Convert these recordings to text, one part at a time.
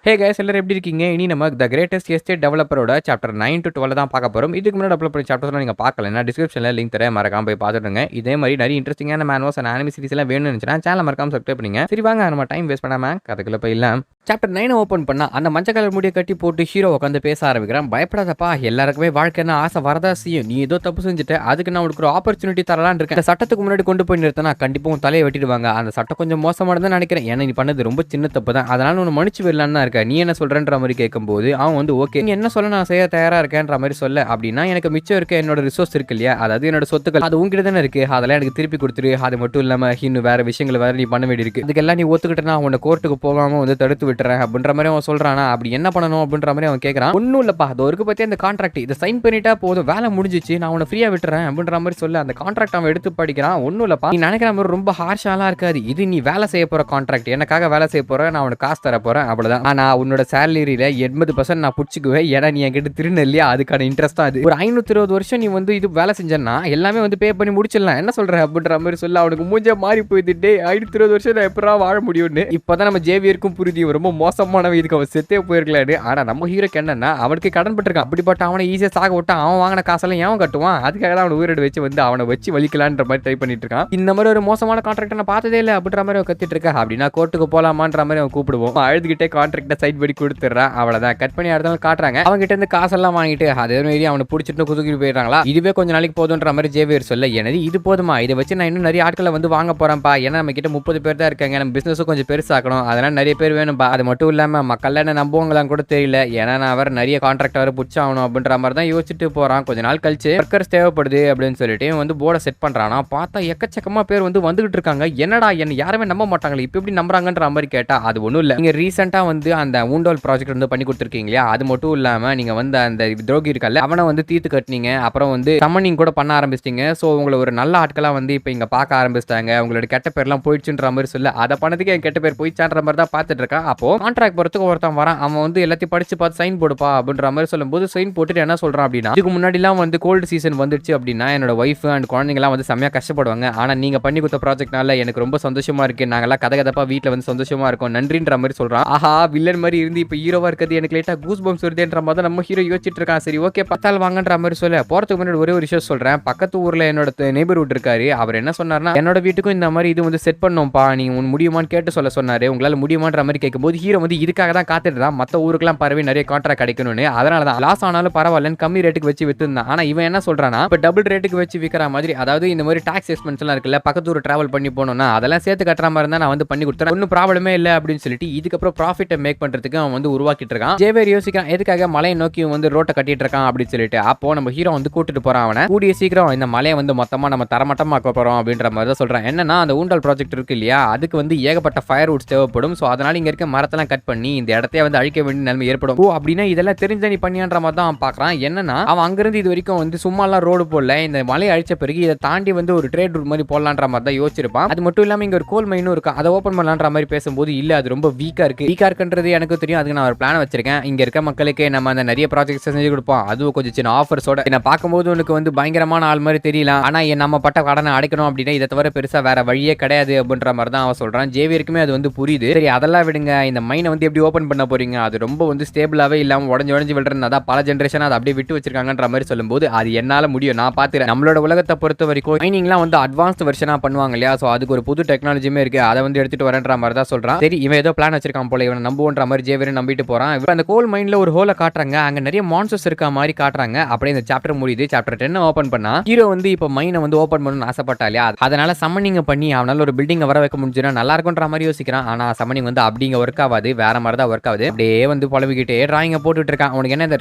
Hey guys எல்லாரும் எப்படி இருக்கீங்க? இனி நம்ம த கிரேட்டஸ்ட் எஸ்டேட் டெவலப்பரோட சாப்டர் 9 to 12 தான் பார்க்க போறோம். இதுக்கு முன்னாடி டெவலப்பர் சாப்டர்ஸ்லாம் நீங்க பார்க்கலன்னா டிஸ்கிரிப்ஷன்ல லிங்க் தரேன், மறக்காம போய் பார்த்துடுங்க. இதே மாதிரி நிறைய இன்ட்ரெஸ்டிங்கான மேனுவல்ஸ் அண்ட் அனிமி சீரிஸ் எல்லாம் வேணும்னு நினைச்சா சேனலை மறக்காம சப்ஸ்கிரைப் பண்ணுங்க. சரி வாங்க நம்ம டைம் வேஸ்ட் பண்ணாம கதைக்குள்ள போயிடலாம். சாப்டர் 9 ஓபன் பண்ணா அந்த மஞ்சள் கலர் முடியை கட்டி போட்டு ஹீரோ உட்காந்து பேச ஆரம்பிக்கிறான். பயப்படாதப்பா, எல்லாருக்குமே வாழ்க்கைன்னு ஆசை வரதா செய்யும். நீ ஏதோ தப்பு செஞ்சுட்ட, அதுக்கு நான் உனக்கு ஒரு ஆப்பர்ச்சுனிட்டி தரலான்னு இருக்கேன். இந்த சட்டத்துக்கு முன்னாடி கொண்டு போய் நிறுத்தினா கண்டிப்பா உன் தலையை வெட்டிடுவாங்க. அந்த சட்டம் கொஞ்சம் மோசமானதான் நினைக்கிறேன். ஏன்னா நீ பண்ணது ரொம்ப சின்ன தப்பு தான், அதனால உன்னை மன்னிச்சு விடலான்னு தான் இருக்க. நீ என்ன சொல்றன்ற மாதிரி கேட்கும்போது அவன் வந்து ஓகே, நீ என்ன சொல்ல நான் செய்ய தயாரா இருக்கேன்ற மாதிரி சொல்ல. அப்படின்னா எனக்கு மிச்சம் இருக்க என்னோட ரிசோர்ஸ் இருக்கு இல்லையா, அதாவது என்னோட சொத்துக்கள், அது உங்ககிட்ட தானே இருக்கு, அதெல்லாம் எனக்கு திருப்பி கொடுத்துரு. அது மட்டும் இல்லாம இன்னும் வேற விஷயங்கள் வேற நீ பண்ண வேண்டி இருக்கு, இதுக்கெல்லாம் நீ ஒத்துக்கிட்டனா உன்னை கோர்ட்டுக்கு போகாம வந்து தடுத்து விட்டுறேன் அப்படின்ற மாதிரி அவன் சொல்றானா. அப்படி என்ன பண்ணணும் அப்படின்ற மாதிரி அவன் கேட்கறான். ஒன்னும் இல்லப்பா, அது ஒரு பத்தி அந்த கான்ட்ராக்ட் இதை சைன் பண்ணிட்டா போதும், வேலை முடிஞ்சிச்சு, நான் உன்னை ஃப்ரீயா விட்டுறேன் அப்படின்ற மாதிரி சொல்ல அந்த கான்ட்ராக்ட் அவன் எடுத்து படிக்கிறான். ஒன்னும் இல்லப்பா, நீ நினைக்கிற மாதிரி ரொம்ப ஹார்ஷாலாம் இருக்காது, இது நீ வேலை செய்ய போற கான்ட்ராக்ட், எனக்காக வேலை செய்ய போற, நான் உனக்கு காசு தர போறேன் அவ்வளவுதான். ஆனா உன்னோட சேலரியில 80% நான் புடிச்சுக்குவேன், ஏன்னா நீ என்கிட்ட திருநெல் இல்லையா, அதுக்கான இன்ட்ரெஸ்ட் தான் அது. ஒரு 520 வருஷம் நீ வந்து இது வேலை செஞ்சேன்னா எல்லாமே வந்து பே பண்ணி முடிச்சிடலாம், என்ன சொல்ற அப்படின்ற மாதிரி சொல்ல. அவனுக்கு மூஞ்ச மாறி போயிட்டு 520 வருஷம் நான் எப்படா வாழ முடியும்னு இப்பதான் நம்ம ஜேவியருக்கும் புரியுது, ரொம்ப மோசமானவன், இதுக்கு அவன் செத்தே போயிருக்கலான்னு. ஆனா நம்ம ஹீரோக்கு என்னன்னா அவனுக்கு கடன் பட்டிருக்கான், அப்படிப்பட்ட அவனை ஈஸியா சாக விட்டா அவன் வாங்கின காசெல்லாம் ஏன் கட்டுவான், அதுக்காக தான் அவனை உயிரோடு வச்சு வந்து அவனை வச்சு வலிக்கலான்ற மாதிரி ட்ரை பண்ணிட்டு இருக்கான். இந்த மாதிரி ஒரு மோசமான கான்ட்ராக்ட் நான் பார்த்ததே இல்லை அப்படின்ற மாதிரி கத்திட்டு இருக்கா. அப்படின்னா கோர்ட்டுக்கு போலாமான்ற மாதிரி அவன் கூப்பிடுவோம். அழுதுகிட்டே கான்ட்ராக்ட சைட் படி கொடுத்துறான். அவ்வளவுதான், கட் பண்ணி அடுத்த நாள் காட்டுறாங்க. அவங்க கிட்ட இருந்து காசெல்லாம் வாங்கிட்டு அதே மாதிரி அவனை பிடிச்சிட்டு குதுக்கிட்டு போயிடுறாங்களா. இதுவே கொஞ்சம் நாளைக்கு போதுன்ற மாதிரி ஜேவியர் சொல்ல, எனது இது போதுமா, இதை வச்சு நான் இன்னும் நிறைய ஆட்களை வந்து வாங்க போறேன்ப்பா, ஏன்னா நம்ம கிட்ட 30 பேர் தான் இருக்காங்க, நம்ம பிசினஸும் கொஞ்சம் பெருசாக்கணும், அதெல்லாம் நிறைய பேர் வேணும்பா. அது மட்டும் இல்லாம மக்கள் என்ன நம்புவாங்களான்னு கூட தெரியல, ஏன்னா நான் வேற நிறைய கான்ட்ராக்ட் வேற புடிச்சாகணும் அப்படின்ற மாதிரி தான் யோசிச்சுட்டு போறான். கொஞ்ச நாள் கழிச்சு ஒர்க்கர்ஸ் தேவைப்படுது அப்படின்னு சொல்லிட்டு வந்து போர்டை செட் பண்றானா. பார்த்தா எக்கச்சக்கமா பேர் வந்து வந்துகிட்டு இருக்காங்க. என்னடா என்ன யாருமே நம்ப மாட்டாங்களே, இப்ப எப்படி நம்புறாங்கன்ற மாதிரி கேட்டா அது ஒன்றும் இல்லை, நீங்க ரீசெண்டா வந்து அந்த ஊண்டோல் ப்ராஜெக்ட் வந்து பண்ணி கொடுத்துருக்கீங்க இல்லையா, அது மட்டும் இல்லாம நீங்க வந்து அந்த துரோகி இருக்கல அவனை வந்து தீர்த்து கட்டினீங்க, அப்புறம் வந்து சம்மனிங் கூட பண்ண ஆரம்பிச்சிட்டீங்க. ஸோ உங்களை ஒரு நல்ல ஆட்களா வந்து இப்போ இங்க பார்க்க ஆரம்பிச்சிட்டாங்க, உங்களோட கெட்ட பேர்லாம் போயிடுச்சுன்ற மாதிரி சொல்ல, அதை பண்ணதுக்கு என் கெட்ட பேர் போயிடுச்சான்ற மாதிரி தான் பார்த்துட்டு இருக்கான். அப்போ கான்ட்ராக்ட் போறதுக்கு ஒருத்தன் வரான், அவன் வந்து எல்லாத்தையும் படிச்சு பார்த்து சைன் போடுப்பா அப்படின்ற மாதிரி சொல்லும்போது சைன் போட்டுட்டு என்ன சொல்றான் அப்படின்னா, இதுக்கு முன்னாடிலாம் வந்து கோல்டு சீசன் வந்துடுச்சு அப்படின்னா என்னோட ஒய்ஃப் அண்ட் குழந்தைங்கலாம் வந்து செம்மையா கஷ்டப்படுவாங்க, ஆனா நீங்க பண்ணி கொடுத்த ப்ராஜெக்ட்னால எனக்கு ரொம்ப சந்தோஷமா இருக்கு, நாங்கெல்லாம் கதகதப்பா வீட்டில் வந்து சந்தோஷமா இருக்கும், நன்றின்ற மாதிரி சொல்றான். ஆஹா, வில்லன் மாதிரி இருந்து இப்போ ஹீரோவா இருக்கிறது எனக்கு லேட்டா கூஸ் பம்ஸ் வருதுன்ற மாதிரி நம்ம ஹீரோ யோசிச்சுட்டு இருக்கான். சரி ஓகே பத்தால் வாங்கன்ற மாதிரி சொல்ல, போறதுக்கு முன்னாடி ஒரே ஒரு விஷயம் சொல்றேன். பக்கத்து ஊர்ல என்னோட நெய்பர்ஹுட் இருக்காரு, அவர் என்ன சொன்னார்னா என்னோட வீட்டுக்கும் இந்த மாதிரி இது வந்து செட் பண்ணோம்ப்பா, நீங்க முடியுமான்னு கேட்டு சொல்ல சொன்னாரு. உங்களால முடியுமான்ற மாதிரி கேட்கும்போது ஹீரோ வந்து இதுக்காக தான் காத்துட்டு தான் மற்ற ஊருக்குலாம் பரவி நிறைய கான்ட்ராக்ட் கிடைக்கணும்னு, அதனால தான் லாஸ் ஆனாலும் பரவாயில்லன்னு கம்மி ரேட்டுக்கு வச்சு வித்துருந்தான். ஆனா இவன் என்ன சொல்றானா, இப்போ டபுள் ரேட்டுக்கு வச்சு விற்கிற மாதிரி, அதாவது இந்த மாதிரி டாக்ஸ் எக்ஸ்பென்ஸ் எல்லாம் இருக்குல்ல, பக்கத்து ஊர் டிராவல் பண்ணி போனோம்னா அதெல்லாம் சேர்த்து கட்டுற மாதிரி இருந்தா நான் வந்து பண்ணி கொடுத்துறேன், ஒன்றும் ப்ராப்ளமே இல்லை அப்படின்னு சொல்லிட்டு இதுக்கப்புறம் ப்ராஃபிட்டை மேக் பண்றதுக்கு அவன் வந்து உருவாக்கிட்டு இருக்கான். ஜேவியர் யோசிக்கிறான், எதுக்காக மலையை நோக்கி வந்து ரோட்டை கட்டிட்டு இருக்கான் அப்படின்னு சொல்லிட்டு. அப்போ நம்ம ஹீரோ வந்து கூட்டிட்டு போறான் அவனை, கூடிய சீக்கிரம் இந்த மலையை வந்து மொத்தமா நம்ம தரமட்டமாக்க போறோம் அப்படின்ற மாதிரி தான் சொல்றான். என்னன்னா அந்த ஊண்டல் ப்ராஜெக்ட் இருக்கு இல்லையா, அதுக்கு வந்து ஏகப்பட்ட ஃபயர் வுட்ஸ் தேவைப்படும். ஸோ அதனால இங்க இருக்க மரத்தெல்லாம் கட் பண்ணி இந்த இடத்தையே வந்து அழிக்க வேண்டிய நிலைமை ஏற்படும். ஓ அப்படின்னா இதெல்லாம் தெரிஞ்ச நீ பண்ணியான்ற மாதிரி தான் அவன் பார்க்கறான். என்னன்னா அவன் அங்கிருந்து இது வரைக்கும் வந்து சும்மாலாம் ரோடு போடல, இந்த மலையை அழிச்ச பிறகு இதை தாண்டி வந்து ஒரு ட்ரேட் ரூட் மாதிரி போடலான்ற மாதிரி தான் யோசிச்சிருப்பான். அது மட்டும் இல்லாம இங்க ஒரு கோல் மைனும் இருக்கு, அதை ஓப்பன் பண்ணலான்ற மாதிரி பேசும்போது இல்ல அது ரொம்ப வீக்கா இருக்குன்றது எனக்கு தெரியும், அதுக்கு நான் ஒரு பிளான் வச்சிருக்கேன், இங்க இருக்க மக்களுக்கு நம்ம அந்த நிறைய ப்ராஜெக்ட்ஸ் செஞ்சு கொடுப்போம், அதுவும் கொஞ்சம் சின்ன ஆஃபர்ஸோட. என்ன பார்க்கும்போது உனக்கு வந்து பயங்கரமான ஆள் மாதிரி தெரியலாம், ஆனா நம்ம பட்ட கடனை அடைக்கணும் அப்படின்னா இதை தவிர பெருசா வேற வழியே கிடையாது அப்படின்ற மாதிரி தான் அவன் சொல்றான். ஜேவியருக்குமே அது வந்து புரியுது. சரி அதெல்லாம் விடுங்க, இந்த மைனை வந்து எப்படி ஓப்பன் பண்ண போறீங்க, அது ரொம்ப வந்து ஸ்டேபிளாவே இல்லாம உடஞ்சு விழுறதுனா பல ஜென்ரேஷன் அதை அப்படியே விட்டு வச்சிருக்காங்கன்ற மாதிரி சொல்லும்போது அது என்னால முடியும், நான் பாத்துறேன். நம்மளோட உலகத்தை பொறுத்த வரைக்கும் மைனிங்லாம் வந்து அட்வான்ஸ்ட் வெர்ஷனா பண்ணுவாங்க இல்லையா, சோ அதுக்கு ஒரு புது டெக்னாலஜியுமே இருக்கு, அதை வந்து எடுத்துட்டு வரேன்ற மாதிரி தான் சொல்றான். சரி இவன் ஏதோ பிளான் வச்சிருக்கான் போல, இவனை நம்புவோன்ற மாதிரி ஜேவியர் நம்பிட்டு போறான். இப்போ அந்த கோல் மைன்ல ஒரு ஹோலை காட்டுறாங்க, அங்க நிறைய மான்ஸ்டர்ஸ் இருக்க மாதிரி காட்டுறாங்க. அப்படியே இந்த சாப்டர் முடியுது. சாப்டர் 10 ஓபன் பண்ணா ஹீரோ வந்து இப்போ மைனை வந்து ஓபன் பண்ணணும்னு ஆசைப்பட்டா இல்லையா, அதனால சம்மனிங் பண்ணி அவனால ஒரு பில்டிங் வர வைக்க முடிஞ்சுனா நல்லா இருக்கும்ன்ற மாதிரி யோசிக்கிறான். ஆனா சம்மனிங் வந்து அப்படிங்க ஒர்க் ஆகாது, வேற மாதிரி தான் ஒர்க் ஆகுது. அப்படியே வந்து புலம்பிக்கிட்டே டிராயிங்க போட்டுட்டு இருக்கான். உனக்கு என்ன இந்த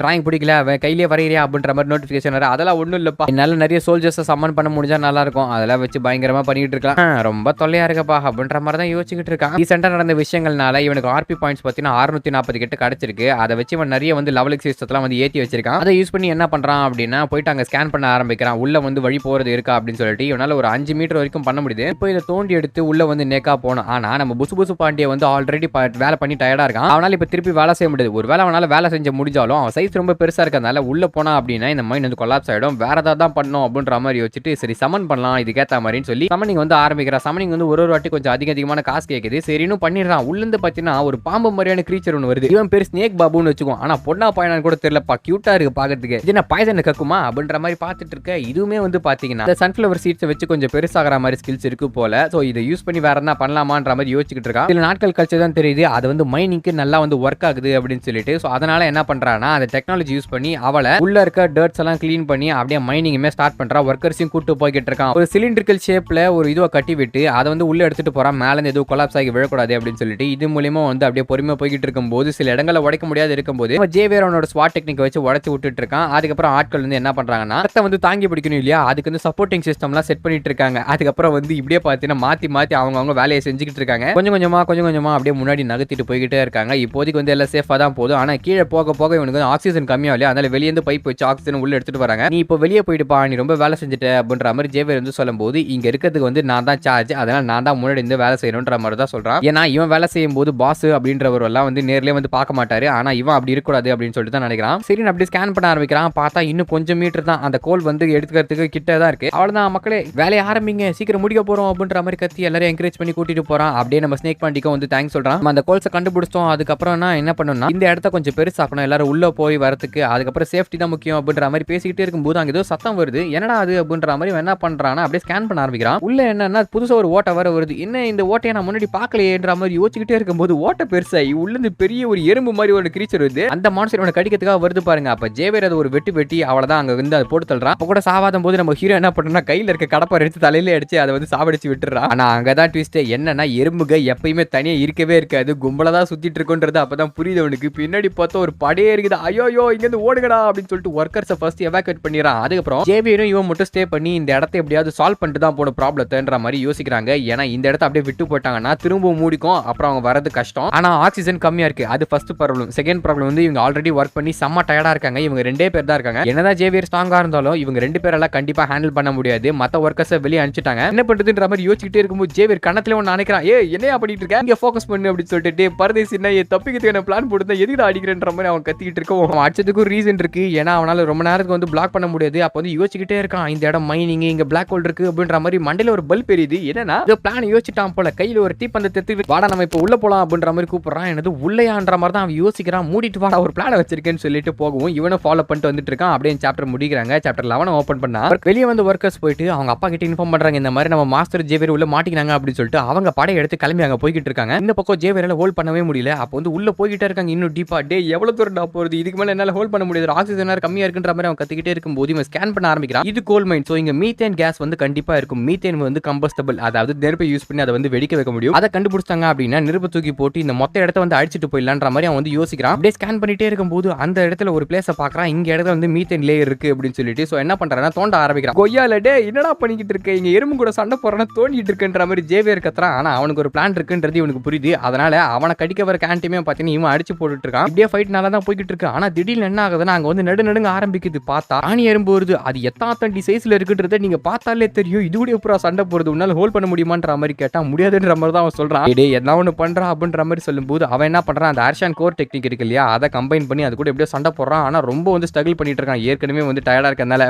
டிராயிங் பிடிக்கல, கையிலே வரையிறியா அப்படின்ற மாதிரி நோட்டிபிகேஷன் வர, அதெல்லாம் ஒன்றும் இல்லப்பா, என்னால நிறைய சோல்ஜர்ஸை சம்மன் பண்ண முடிஞ்சா நல்லா இருக்கும், அதெல்லாம் வச்சு பயங்கரமா பண்ணிட்டு இருக்கலாம், ரொம்ப தொல்லையா இருக்கப்பா அப்படின்ற மாதிரி தான் யோசிச்சுட்டு இருக்கான். ரீசெண்டா நடந்த விஷயங்கள்னால இவனுக்கு ஆர்பி பாயிண்ட்ஸ் பார்த்தீங்கன்னா 640 கிட்ட கிடைச்சிருக்கு. அதை வச்சு இவன் நிறைய வந்து லெவலிக் சிஸ்டத்தெல்லாம் வந்து ஏற்றி வச்சிருக்கான். அதை யூஸ் பண்ணி என்ன பண்றான் அப்படின்னா போயிட்டு அங்கே ஸ்கேன் பண்ண ஆரம்பிக்கிறான், உள்ள வந்து வழி போறது இருக்கா அப்படின்னு சொல்லிட்டு. இவனால ஒரு 5 மீட்டர் வரைக்கும் பண்ண முடியுது. இப்போ இதை தோண்டி எடுத்து உள்ள வந்து நேக்கா போனோம். ஆனா நம்ம புசு பாண்டிய வந்து ஆல்ரெடி வேலை பண்ணி டயர்டா இருக்கான், அவனால இப்ப திருப்பி வேலை செய்ய முடியாது. ஒரு வேலை அவனால வேலை செஞ்ச முடிஞ்சாலும் அவன் சைஸ் ரொம்ப பெருசா இருக்கிறதுனால உள்ள போனா அப்படின்னா இந்த மைண்ட் வந்து கொலாப்ஸ் ஆயிடும், வேற ஏதாவது தான் பண்ணணும் அப்படின்ற மாதிரி யோசிச்சுட்டு சரி சமன் பண்ணலாம் இதுக்கேற்ற மாதிரின்னு சொல்லி சமனிங் வந்து ஆரம்பிக்கிறான். சமனிங் வந்து ஒரு வாட்டி கொஞ்சம் அதிகமான காசு கேட்குது. சரி இன்னும் பண்ணிடுறான். உள்ள இருந்து பார்த்தீங்கன்னா ஒரு பாம்பு மாதிரி மாதிரியான கிரீச்சர் ஒன்று வருது. இவன் பேர் ஸ்னேக் பாபுன்னு வச்சுக்கோ. ஆனா பொண்ணா பையனான்னு கூட தெரியலப்பா, கியூட்டா இருக்கு பாக்கிறதுக்கு. இது என்ன பாய்சன் கக்குமா அப்படின்ற மாதிரி பார்த்துட்டு இருக்க. இதுவுமே வந்து பாத்தீங்கன்னா இந்த சன்ஃபிளவர் சீட்ஸை வச்சு கொஞ்சம் பெருசாகிற மாதிரி ஸ்கில்ஸ் இருக்கு போல. சோ இதை யூஸ் பண்ணி வேற என்ன பண்ணலாமான்ற மாதிரி யோசிச்சுட்டு இருக்கான். சில நாட்கள் கழிச்சு தான் தெரியுது அது வந்து மைனிங்க்கு நல்லா வந்து ஒர்க் ஆகுது அப்படின்னு சொல்லிட்டு. சோ அதனால என்ன பண்றான்னா அந்த டெக்னாலஜி யூஸ் பண்ணி அவளை உள்ள இருக்க டர்ட்ஸ் எல்லாம் கிளீன் பண்ணி அப்படியே மைனிங்குமே ஸ்டார்ட் பண்றா. ஒர்க்கர்ஸையும் கூட்டு போய்கிட்டு இருக்கான். ஒரு சிலிண்ட்ரிக்கல் ஷேப்ல ஒரு இதுவை கட்டி விட்டு அதை வந்து உள்ள எடுத்துட்டு போறான். மேல இருந்து எதுவும் கொலாப்ஸ் ஆகி விழக்கூடாது அப்படின்னு சொல்லிட்டு. இது மூலியமா வந்து அப்படியே பொறுமையா போய்கிட்டு இருக்கும்போது சில இடங்களை உடைக்க முடியாது இருக்கும்போது ஜேவியர் அவனோட ஸ்வாட் டெக்னிக் வச்சு உடைச்சு விட்டுட்டு இருக்கான். அதுக்கப்புறம் ஆட்கள் வந்து என்ன பண்றாங்கன்னா ரத்தம் வந்து தாங்கி பிடிக்கணும் இல்லையா, அதுக்கு வந்து சப்போர்ட்டிங் சிஸ்டம்லாம் செட் பண்ணிட்டு இருக்காங்க. அதுக்கப்புறம் வந்து இப்படியே பார்த்தீங்கன்னா மாத்தி அவங்க வேலையை செஞ்சுக்கிட்டு இருக்காங்க. கொஞ்சம் கொஞ்சமா அப்படியே முன்னாடி நகர்த்திட்டு போய்கிட்டே இருக்காங்க. இப்போதைக்கு வந்து எல்லாம் சேஃபா தான் போதும். ஆனா கீழே போக போக இவனுக்கு ஆக்சிஜன் கம்மியா இல்லையா, அதனால வெளியே இருந்து பைப் வச்சு ஆக்சிஜன் உள்ள எடுத்துட்டு வராங்க. நீ இப்போ வெளியே போயிட்டுப்பா, நீ ரொம்ப வேலை செஞ்சுட்ட அப்படின்ற மாதிரி ஜேவியர் வந்து சொல்லும்போது இங்க இருக்கிறதுக்கு வந்து நான் தான் சார்ஜ், அதனால நான் தான் முன்னாடி இருந்து வேலை செய்யணும்ன்ற மாதிரி தான் சொல்றான். ஏன்னா இவன் வேலை செய்யும் போது பாஸ் அப்படின்றவர் எல்லாம் வந்து நேர்லயே வந்து பார்க்க மாட்டாரு. ஆனா இவன் அப்படி இருக்கக்கூடாது அப்படின்னு சொல்லிட்டு தான் நினைக்கிறான். சரி அப்படி ஸ்கேன் பண்ண ஆரம்பிக்கிறான். பார்த்தா இன்னும் கொஞ்சம் மீட்டர் தான் அந்த கோல் வந்து எடுத்துக்கிறதுக்கு கிட்ட தான் இருக்கு. அவ்வளவுதான் மக்களே, வேலையை ஆரம்பிங்க, சீக்கிரம் முடிக்க போறோம் அப்படின்ற மாதிரி கத்தி எல்லாரும் என்கரேஜ் பண்ணி கூட்டிட்டு போறான். அப்படியே நம்ம ஸ்னேக் பாண்டிக்கும் வந்து தேங்க்ஸ் சொல்றான். நம்ம அந்த கோல்ஸை கண்டுபிடிச்சோம். அதுக்கப்புறம் என்ன பண்ணணும்னா இந்த இடத்த கொஞ்சம் பெருசாக்கணும், எல்லாரும் உள்ள போய் வரதுக்கு. அதுக்கப்புறம் சேஃப்டி தான் முக்கியம் அப்படின்ற மாதிரி பேசிக்கிட்டே இருக்கும்போது அங்க ஏதோ சத்தம் வருது. என்னடா அது அப்படின்ற மாதிரி என்ன பண்றான்னா அப்படியே ஸ்கேன் பண்ண ஆரம்பிக்கிறான். உள்ள என்னன்னா புதுசா ஒரு ஓட்டை வர வருது. என்ன இந்த ஓட்டையை நான் முன்னாடி பார்க்கலையேன்ற மாதிரி யோசிச்சுக்கிட்டே இருக்கும்போது ஓட்டை பெருசாகி உள்ள இருந்து பெரிய ஒரு எறும்பு மாதிரி ஒரு கிரீச்சர் வருது. அந்த மான்ஸ்டர் கடிக்கிறதுக்காக வருது பாருங்க. அப்ப ஜேவியர் அது ஒரு வெட்டி அவ்வளவுதான் அங்க வந்து அதை போட்டு தள்ளுறான். அப்ப கூட சாவாதும் போது நம்ம ஹீரோ என்ன பண்றோம்னா கையில இருக்க கடப்பை எடுத்து தலையில அடிச்சு அதை வந்து சாவடிச்சு விட்டுறான். ஆனா அங்கதான் ட்விஸ்ட் என்னன்னா எறும்புக எப்பயுமே தனியா இருக்கவே இருக்காது, கும்பலா தான் சுத்திட்டு இருக்குன்றது அப்பதான் புரியுது அவனுக்கு. பின்னாடி பார்த்தா ஒரு படையே இருக்குது. ஐயோ இங்க இருந்து ஓடுங்கடா அப்படின்னு சொல்லிட்டு ஒர்க்கர்ஸை ஃபர்ஸ்ட் எவாக்குவேட் பண்ணிடுறான். அதுக்கப்புறம் ஜேவியரும் இவன் மட்டும் ஸ்டே பண்ணி இந்த இடத்தை எப்படியாவது சால்வ் பண்ணிட்டு தான் போன ப்ராப்ளத்தைன்ற மாதிரி யோசிக்கிறாங்க. ஏன்னா இந்த இடத்த அப்படியே விட்டு போட்டாங்கன்னா திரும்ப மூடிக்கும், அப்புறம் அவங்க வரது கஷ்டம். ஆனா ஆக்சிஜன் கம்மியா இருக்கு, அது ஃபர்ஸ்ட் ப்ராப்ளம். செகண்ட் ப்ராப்ளம் வந்து இவங்க ஆல்ரெடி ஒர்க் பண்ணி செம்ம டயர்டா இருக்காங்க. இவங்க ரெண்டே பேர் தான் இருக்காங்க. என்னதான் ஜேவியர் ஸ்ட்ராங்கா இருந்தாலும் இவங்க ரெண்டு பேரெல்லாம் கண்டிப்பா ஹேண்டில் பண்ண முடியாது. மத்த ஒர்க்கர்ஸை வெளியே அனுப்பிச்சிட்டாங்க. என்ன பண்றதுன்ற மாதிரி யோசிச்சுட்டே இருக்கும்போது ஜேவியர் கணத்துல ஒன்று நினைக்கிறான். என்னையா பண்ணிட்டு இருக்க, இங்க ஃபோக்கஸ் பண்ணு அப்படின்னு சொல்லிட்டு பரதேசின்னா தப்பிக்கிறதுக்கான பிளான் போட்டு எதுக்கு அடிக்கிறன்ற மாதிரி அவன் கத்திக்கிட்டு இருக்க. அவன் அடிச்சதுக்கு ரீசன் இருக்கு. ஏன்னா அவனால ரொம்ப நேரத்துக்கு வந்து பிளாக் பண்ண முடியாது. அப்ப வந்து யோசிச்சுக்கிட்டே இருக்கான். இந்த இடம் மைனிங், இங்க பிளாக் ஹோல் இருக்கு அப்படின்ற மாதிரி மண்டையில ஒரு பல்ப் எரியுது. என்னன்னா பிளான் யோசிச்சுட்டான் போல. கையில ஒரு தீப்பந்தத்தை எடுத்து வாடா நம்ம இப்ப உள்ள போலாம் அப்படின்ற மாதிரி கூப்பிடுறான். என்னது உள்ளையான்ற மாதிரி தான் அவன் யோசிக்கிறான். மூடிட்டு வாடா ஒரு பிளான் வச்சிருக்கேன்னு சொல்லிட்டு போகவும் இவனும் ஃபாலோ பண்ணிட்டு வந்துட்டு இருக்கான். அப்படியே சாப்டர் முடிக்கிறாங்க. சாப்டர் 11 ஓபன் பண்ணா வெளியே வந்து ஒர்க்கர்ஸ் போயிட்டு அவங்க அப்பா கிட்ட இன்ஃபார்ம் பண்றாங்க. இந்த மாதிரி நம்ம மாஸ்டர் ஜேவியர் உள்ள மாட்டிக்கிறாங்க அப்படின்னு சொல்லிட்டு அவங்க படையை எடுத்து கிளம்பி அங்க போய்கிட்டு இருக்காங்க. இந்த பக்கம் ஜேவியரால ஹோல்ட் பண்ணவே முடியல. அப்போ வந்து உள்ள போய்கிட்டே இருக்காங்க இன்னும் டீப்பா. டே எவ்வளவு தூரம் போறது, இதுக்கு மேல என்னால ஹோல்ட் பண்ண முடியாது, ஆக்சிஜன் கம்மியா இருக்குன்ற மாதிரி அவன் கத்திக்கிட்டே இருக்கும்போது இவன் ஸ்கேன் பண்ண ஆரம்பிக்கிறான். இது கோல் மைன். சோ இங்க மீத்தேன் கேஸ் வந்து கண்டிப்பா இருக்கும். மீத்தேன் வந்து கம்பஸ்டபிள், அதாவது நெருப்பை யூஸ் பண்ணி அதை வந்து வெடிக்க வைக்க முடியும். அதை கண்டுபிடிச்சாங்க அப்படின்னா நெருப்பு தூக்கி போட்டு இந்த மொத்த இடத்த வந்து அடிச்சிட்டு போயிடலான்ற மாதிரி அவன் வந்து யோசிக்கிறான். அப்படியே ஸ்கேன் பண்ணிட்டே இருக்கும்போது அந்த இடத்துல ஒரு பிளேஸை பாக்குறான். இங்க இடத்துல வந்து மீத்தேன் லேயர் இருக்கு அப்படின்னு சொல்லிட்டு சோ என்ன பண்றான்னா தோண்ட ஆரம்பிக்கிறான். கொய்யால டே என்னடா பண்ணிக்கிட்டு இருக்க, இங்க எறும்பு கூட சண்டை போறானா தோண்டிட்டு இருக்குன்ற மாதிரி ஜேவியர் கத்துறான். ஆனா அவனுக்கு ஒரு பிளான் இருக்குன்றது இவனுக்கு புரியுது. அதனால அவனை கடிக்க வர கேன்டிமே பாத்தீங்கன்னா இவன் அடிச்சு போட்டுட்டு இருக்கான். இப்படியே ஃபைட் நல்லா தான் போய்கிட்டு இருக்கு. ஆனா திடீர்னு என்ன ஆகுதுன்னா அங்க வந்து நடுங்க ஆரம்பிக்குது. பார்த்தா ஆணி எறும்பு வருது. அது எத்தாத்தண்டி சைஸ்ல இருக்குன்றத நீங்க பார்த்தாலே தெரியும். இது கூட எப்பரா சண்டை போறது, உன்னால ஹோல்ட் பண்ண முடியுமான்ற மாதிரி கேட்டா முடியாதுன்ற மாதிரி தான் அவன் சொல்றான். டேய் என்ன ஒண்ணு பண்றா அப்படின்ற மாதிரி சொல்லும்போது அவன் என்ன பண்றான், அந்த ஆர்ஷான் கோர் டெக்னிக் இருக்கு இல்லையா, அதை கம்பைன் பண்ணி அது கூட எப்படியோ சண்டை போடுறான். ஆனா ரொம்ப வந்து ஸ்ட்ரகிள் பண்ணிட்டு இருக்கான். ஏற்கனவே வந்து டயர்டா இருக்கனால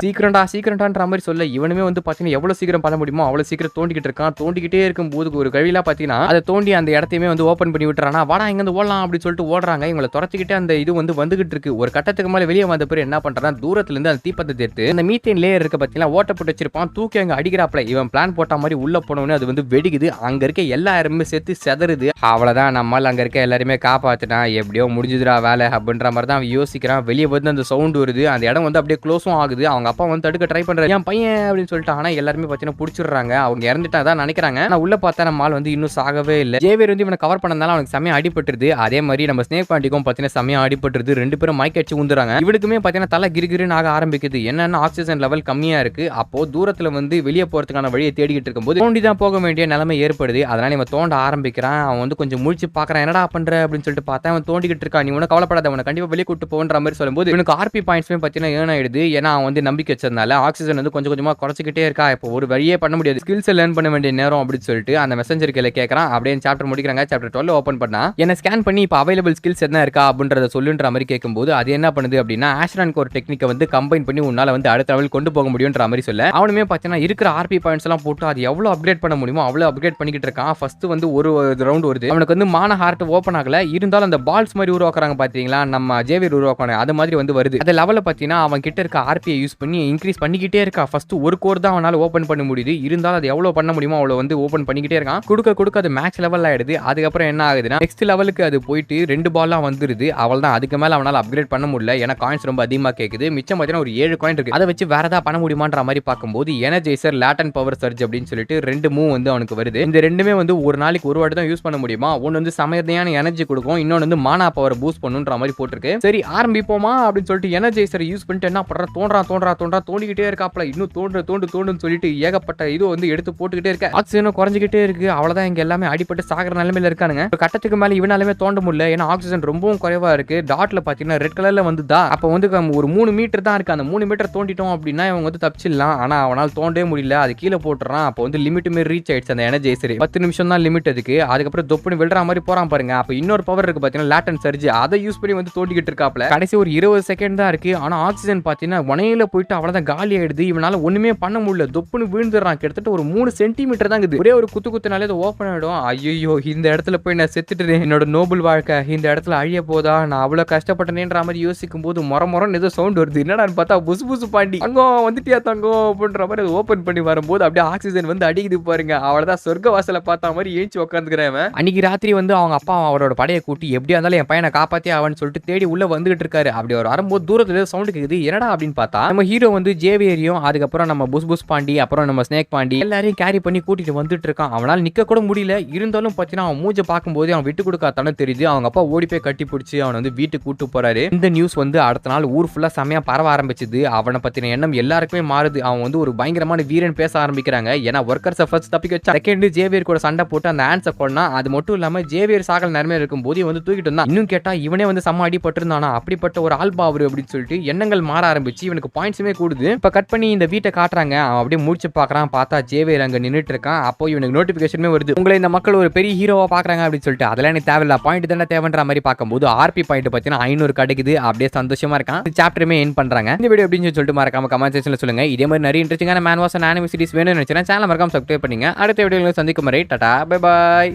சீக்கிரம்டான்ற மாதிரி சொல்ல இவனுமே வந்து பாத்தீங்கன்னா எவ்வளவு சீக்கிரம் பண்ண முடியுமோ அவ்வளவு சீக்கிரம் தோண்டிக்கிட்டு இருக்கான். தோண்டிக்கிட்டே இருக்கும்போது ஒரு கழிலா பாத்தீங்கன்னா அதை தோண்டி அந்த இடத்தையுமே வந்து ஓபன் பண்ணி விட்டுறானா. வாடா இங்க வந்து ஓடலாம் அப்படின்னு சொல்லிட்டு ஓடுறாங்க. இவங்களை துரத்திக்கிட்டே அந்த இது வந்து வந்துகிட்டு இருக்கு. ஒரு கட்டத்துக்கு மேல வெளியே வந்த பிறகு என்ன பண்றான், தூரத்துல இருந்து அந்த தீப்பத்தை எடுத்து அந்த மீத்தேன் லேயர் இருக்க பத்தினா ஓட்ட போட்டு வச்சிருப்பான். தூக்கி அங்க அடிக்கிறாப்ல. இவன் பிளான் போட்ட மாதிரி உள்ள போனவனே அது வந்து வெடிக்குது. அங்க இருக்க எல்லாருமே சேர்த்து செதறுது. அவ்வளவுதான், நம்மால் அங்க இருக்க எல்லாருமே காப்பாத்தினா எப்படியோ முடிஞ்சுதுடா வேலை அப்படின்ற மாதிரி தான் அவன் யோசிக்கிறான். வெளியே வந்து அந்த சவுண்ட் வருது. அந்த இடம் வந்து அப்படியே க்ளோஸும் ஆகுது. அவங்க அப்பா வந்து தடுக்க ட்ரை பண்றாரு, என் பையன் அப்படின்னு சொல்லிட்டு. ஆனா எல்லாருமே பாத்தீங்கன்னா புடிச்சிடுறாங்க. அவங்க இறந்துட்டா தான் நினைக்கிறாங்க. ஆனா உள்ள பார்த்தா நம்ம ஆள் வந்து இன்னும் சாகவே இல்லை. ஜேவியர் வந்து இவனை கவர் பண்ணதால அவனுக்கு செமையா அடிபட்டுருது. அதே மாதிரி நம்ம ஸ்னேக் பாண்டிக்கும் பாத்தீங்கன்னா செமையா அடிபட்டுருது. ரெண்டு பேரும் மைக்கடிச்சு உந்துறாங்க. இவனுக்குமே பாத்தீங்கன்னா தலை கிரிகிரின்னு ஆக ஆரம்பிக்குது. என்னன்னா ஆக்சிஜன் லெவல் கம்மியா இருக்கு. அப்போ தூரத்துல வந்து வெளியே போறதுக்கான வழியை தேடிக்கிட்டு இருக்கும்போது தோண்டி தான் போக வேண்டிய நிலைமை ஏற்படுது. அதனால இவன் தோண்ட ஆரம்பிக்கிறான். அவன் வந்து கொஞ்சம் முழிச்சு பாக்குறான், என்னடா பண்ற அப்படின்னு சொல்லிட்டு பார்த்தா அவன் தோண்டிக்கிட்டு இருக்கான். நீ உனக்கு கவலைப்படாத, அவனை கண்டிப்பா வெளியே கூட்டு போன்ற மாதிரி சொல்லும்போது இவனுக்கு ஆர்பி பாயிண்ட்ஸ்மே பாத்தீங்கன்னா ஏன் ஆயிடுது. ஏன்னா அவன் வந்து நம்பிக்கை வச்சதுனால ஆக்சிஜன் வந்து கொஞ்சம் கொஞ்சமா குறைச்சிக்கிட்டே இருக்கா. இப்போ ஒரு வழியே பண்ண முடியாது, ஸ்கில்ஸ் லேர்ன் பண்ண வேண்டிய நேரம் அப்படின்னு சொல்லிட்டு அந்த மெசஞ்சர் கையில கேட்கறான். அப்படியே சாப்டர் முடிக்கிறாங்க. சாப்டர் 12 ஓபன் பண்ணா என்ன ஸ்கேன் பண்ணி இப்போ அவைலபிள் ஸ்கில்ஸ் என்ன இருக்கா அப்படின்றத சொல்லுன்ற மாதிரி கேட்கும்போது அது என்ன பண்ணுது அப்படின்னா ஆஷ்ரான் கோர் டெக்னிக்கை வந்து கம்பைன் பண்ணி உன்னால வந்து அடுத்த லெவல் கொண்டு போக முடியும்ன்ற மாதிரி சொல்ல அவனுமே பார்த்தீங்கன்னா இருக்கிற ஆர்பி பாயிண்ட்ஸ் எல்லாம் போட்டு அது எவ்வளவு அப்கிரேட் பண்ண முடியுமோ அவ்வளவு அப்கிரேட் பண்ணிக்கிட்டு இருக்கான். ஃபர்ஸ்ட் வந்து ஒரு ரவுண்ட் வருது. அவனுக்கு வந்து மான ஹார்ட் ஓப்பன் ஓப்பன் ஆகல. இருந்தாலும் அந்த பால்ஸ் மாதிரி உருவாக்குறாங்க பாத்தீங்களா, நம்ம ஜேவியர் உருவாக்குவாங்க அது மாதிரி வந்து வருது. அந்த லெவல்ல பாத்தீங்கன்னா அவன் கிட்ட இருக்க ஆர்பியை யூஸ் பண்ணி இன்க்ரீஸ் பண்ணிக்கிட்டே இருக்கா. ஃபர்ஸ்ட் ஒரு கோர் தான் அவனால ஓபன் பண்ண முடியுது. இருந்தாலும் அது எவ்வளவு பண்ண முடியுமோ அவ்வளவு வந்து ஓபன் பண்ணிக்கிட்டே இருக்கான். கொடுக்க அது மேக்ஸ் லெவல் ஆயிடுது. அதுக்கப்புறம் என்ன ஆகுதுன்னா நெக்ஸ்ட் லெவலுக்கு அது போயிட்டு 2 பால்லாம் வந்துருது. அவள்தான் அதுக்கு மேல அவனால அப்கிரேட் பண்ண முடியல. ஏன்னா காயின்ஸ் ரொம்ப அதிகமா கேக்குது. மிச்சம் பாத்தீங்கன்னா ஒரு 7 காயின் இருக்கு. அதை வச்சு வேற ஏதாவது பண்ண முடியுமான்ற மாதிரி பார்க்கும்போது எனர்ஜைசர், லேட்டன் பவர் சர்ஜ் அப்படின்னு சொல்லிட்டு 2 மூவ் வந்து அவனுக்கு வருது. இந்த ரெண்டுமே வந்து ஒரு நாளைக்கு ஒரு வாட்டி தான் யூஸ் பண்ண முடியுமா. ஒன்னு வந்து சமயத்தையான எனர்ஜி கொடுக்கும், இன்னொன்னு வந்து மானா பவர் பூஸ்ட் பண்ணுன்ற மாதிரி போட்டுருக்கு. சரி ஆரம்பிப்போமா அப்படின்னு சொல்லிட்டு எனர்ஜைசர் யூஸ் பண்ணிட்டு என்ன பண்ற, தோண்டிக்கிட்டே இருக்காப்ல. இன்னும் தோண்டுன்னு சொல்லிட்டு ஏகப்பட்ட இது வந்து எடுத்து போட்டுக்கிட்டே இருக்க. ஆக்சிஜனும் குறைஞ்சிக்கிட்டே இருக்கு. அவ்வளவுதான், இங்க எல்லாமே அடிபட்டு சாகிற நிலைமையில இருக்கானுங்க. ஒரு கட்டத்துக்கு மேல இவனாலுமே தோண்ட முடியல. ஏன்னா ஆக்சிஜன் ரொம்பவும் குறைவா இருக்கு. டாட்ல பாத்தீங்கன்னா ரெட் கலர்ல வந்துதா. அப்ப வந்து ஒரு 3 மீட்டர் தான் இருக்கு. அந்த 3 மீட்டர் தோண்டிட்டோம் அப்படின்னா இவங்க வந்து தப்பிச்சிடலாம். ஆனா அவனால் தோண்டவே முடியல. அது கீழே போட்டுறான். அப்போ வந்து லிமிட்டுமே ரீச் ஆயிடுச்சு. அந்த எனர்ஜைசர் 10 நிமிஷம் தான் லிமிட் அதுக்கு. அதுக்கப்புறம் தொப்புன்னு விழுற மாதிரி போறான் பாருங்க. அப்ப இன்னொரு பவர் இருக்கு பாத்தீங்கன்னா லேட்டன் சர்ஜ். அதை யூஸ் பண்ணி வந்து தோண்டிக்கிட்டு இருக்காப்ல. கடைசி ஒரு 20 செகண்ட் தான் இருக்கு. ஆனா ஆக்சிஜன் பாத்தீங்கன்னா வனையில போயிட்டு அவ்வளவுதான் காலி ஆயிடுது. இவனால ஒண்ணுமே பண்ண முடியல. தொப்புன்னு விழுந்துறான். கிட்டத்தட்ட ஒரு 3 சென்டிமீட்டர் தான் இருக்குது. ஒரே ஒரு குத்துனாலே அது ஓப்பன் ஆயிடும். ஐயோ இந்த இடத்துல போய் நான் செத்துட்டு என்னோட நோபல் வாழ்க்கை இந்த இடத்துல அழிய போதா, நான் அவ்வளவு கஷ்டப்பட்டேன்ற மாதிரி யோசிக்கும் போது மொரம் ஏதோ சவுண்ட் வருது. என்னடான்னு பார்த்தா புசு பாண்டி தங்கம் வந்துட்டியா தங்கம் அப்படின்ற மாதிரி அது ஓபன் பண்ணி வரும்போது அப்படியே ஆக்சிஜன் வந்து அடிக்குது பாருங்க. அவ்வளவுதான் சொர்க்க வாசல பார்த்த மாதிரி ஏஞ்சி உட்காந்துக்கிறேன். அன்னைக்கு ராத்திரி வந்து அவங்க அப்பா அவரோட படையை கூட்டி எப்படியா இருந்தாலும் என் பையனை காப்பாத்தி அவன் சொல்லிட்டு தேடி உள்ள வந்துகிட்டு இருக்காரு. அப்படி அவர் வரும்போது தூரத்துல சவுண்ட் கேக்குது. என்னடா அப்படின்னு பார்த்தா நம்ம ஹீரோ வந்து ஜேவியரையும் அதுக்கப்புறம் நம்ம புஸ் பாண்டி அப்புறம் நம்ம ஸ்னேக் பாண்டி எல்லாரையும் கேரி பண்ணி கூட்டிட்டு வந்துட்டு இருக்கான். அவனால நிக்க கூட முடியல. இருந்தாலும் பாத்தீங்கன்னா அவன் மூஞ்ச பார்க்கும்போது அவன் விட்டு கொடுக்காதானே தெரியுது. அவங்க அப்பா ஓடி போய் கட்டி பிடிச்சி அவன் வந்து வீட்டுக்கு கூட்டு போறாரு. இந்த நியூஸ் வந்து அடுத்த நாள் ஊர் ஃபுல்லா செமையா பரவ ஆரம்பிச்சது. அவனை பத்தின எண்ணம் எல்லாருக்குமே மாறுது. அவன் வந்து ஒரு பயங்கரமான வீரன் பேச ஆரம்பிக்கிறாங்க. ஏன்னா ஒர்க்கர்ஸை ஃபர்ஸ்ட் தப்பிக்க வச்சா, செகண்ட் ஜேவியர் கூட சண்டை போட்டு அந்த ஆன்ஸை கொண்டா. அது மட்டும் இல்லாம ஜேவியர் சாகல் நேரமே இருக்கும் போது வந்து தூக்கிட்டு இருந்தான். இன்னும் கேட்டா இவனே வந்து செம்ம அடிபட்டிருந்தானா, அப்படிப்பட்ட ஒரு ஆல்பா அவரு அப்படின்னு சொல்லிட்டு எண்ணங்கள் மாற ஆரம்பிச்சு இவனுக்கு பாயிண்ட்ஸுமே கூடுது. இப்ப கட் பண்ணி இந்த வீட்டை காட்டுறாங்க. அவன் அப்படியே முடிச்சு பாக்குறான். பார்த்தா ஜேவியர் அங்க நின்னுட்டு இருக்கான். அப்போ இவனுக்கு நோட்டிபிகேஷனுமே வருது, உங்களை இந்த மக்கள் ஒரு பெரிய ஹீரோவா பாக்குறாங்க அப்படின்னு சொல்லிட்டு. அதெல்லாம் எனக்கு தேவையில்ல, பாயிண்ட் தானே தேவைன்ற மாதிரி பார்க்கும்போது ஆர்பி பாயிண்ட் பார்த்தீங்கன்னா 500 கிடைக்குது. அப்படியே சந்தோஷமா இருக்கான். சாப்டருமே எண்ட் பண்றாங்க. இந்த வீடியோ எப்படின்னு சொல்லிட்டு மறக்காம கமெண்ட் செக்ஷன்ல சொல்லுங்க. இதே மாதிரி நிறைய இன்ட்ரெஸ்டிங்கான man was and anime series வேணும்னு நினைச்சா சேனல் மறக்காம சப்ஸ்கிரைப் பண்ணுங்க. அடுத்த வீடியோல சந்திக்கும் வரை டாடா பை பாய்.